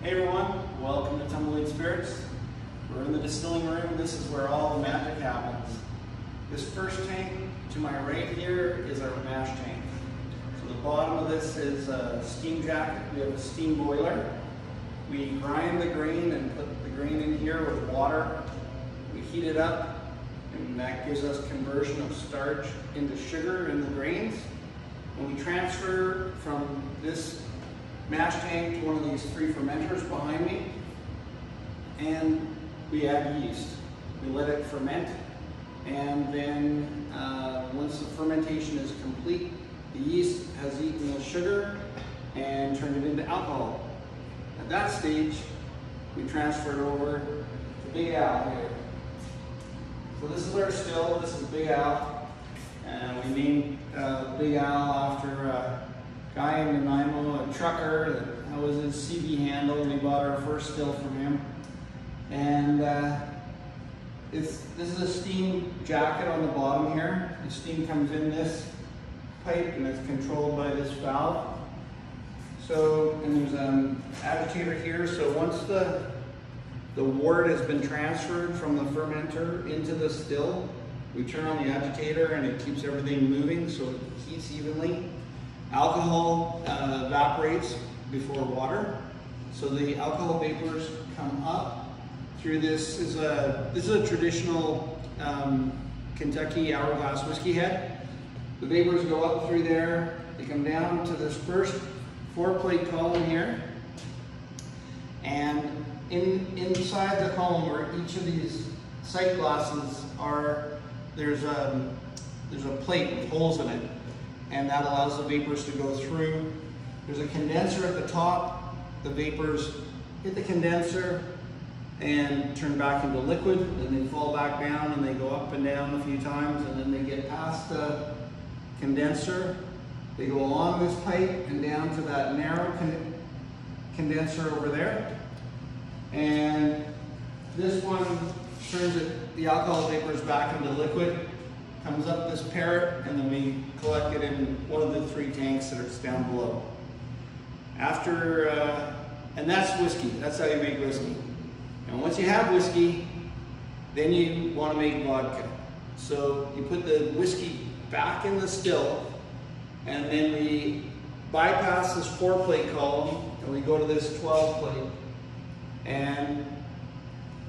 Hey everyone, welcome to Tumbleweed Spirits. We're in the distilling room. This is where all the magic happens. This first tank to my right here is our mash tank. So the bottom of this is a steam jacket. We have a steam boiler. We grind the grain and put the grain in here with water. We heat it up and that gives us conversion of starch into sugar in the grains. When we transfer from this mash tank to one of these 3 fermenters behind me, and we add yeast. We let it ferment, and then once the fermentation is complete, the yeast has eaten the sugar and turned it into alcohol. At that stage, we transfer it over to Big Al here. So this is our still. This is Big Al, and we named Big Al after a guy in Nanaimo, a trucker that was his CB handle. We bought our first still from him. And this is a steam jacket on the bottom here. The steam comes in this pipe and it's controlled by this valve. So, and there's an agitator here. So once the wort has been transferred from the fermenter into the still, we turn on the agitator and it keeps everything moving so it heats evenly. Alcohol evaporates before water, so the alcohol vapors come up through this. Is a traditional Kentucky hourglass whiskey head. The vapors go up through there. They come down to this first 4-plate column here, and inside the column where each of these sight glasses are, there's a plate with holes in it. And that allows the vapors to go through. There's a condenser at the top. The vapors hit the condenser and turn back into liquid, and they fall back down and they go up and down a few times, and then they get past the condenser. They go along this pipe and down to that narrow condenser over there. And this one turns the alcohol vapors back into liquid, comes up this parrot, and then we collect it in one of the 3 tanks that are down below. After, and that's whiskey. That's how you make whiskey. And once you have whiskey, then you want to make vodka. So you put the whiskey back in the still, and then we bypass this 4-plate column, and we go to this 12-plate. And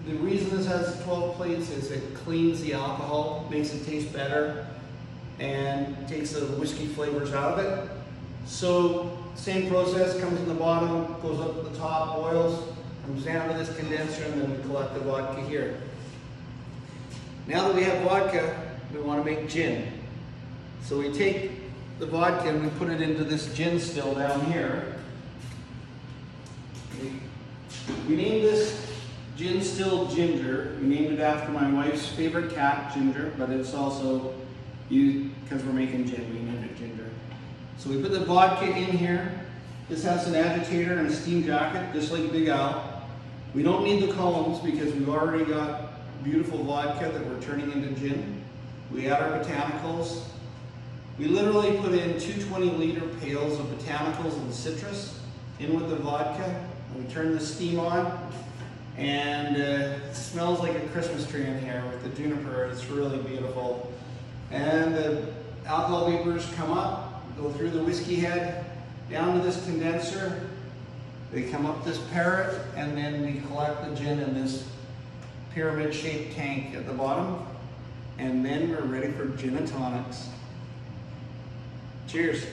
the reason this has 12 plates is it cleans the alcohol, makes it taste better, and takes the whiskey flavors out of it. So same process, comes in the bottom, goes up to the top, boils, comes down to this condenser, and then we collect the vodka here. Now that we have vodka, we want to make gin. So we take the vodka and we put it into this gin still down here. We named this gin still Ginger. We named it after my wife's favorite cat, Ginger, but it's also, because we're making gin, we named it Ginger. So we put the vodka in here. This has an agitator and a steam jacket, just like Big Al. We don't need the columns because we've already got beautiful vodka that we're turning into gin. We add our botanicals. We literally put in 2 20-liter pails of botanicals and citrus in with the vodka. And we turn the steam on. And it smells like a Christmas tree in here with the juniper. It's really beautiful. And the alcohol vapors come up, go through the whiskey head, down to this condenser. They come up this parrot, and then we collect the gin in this pyramid-shaped tank at the bottom. And then we're ready for gin and tonics. Cheers.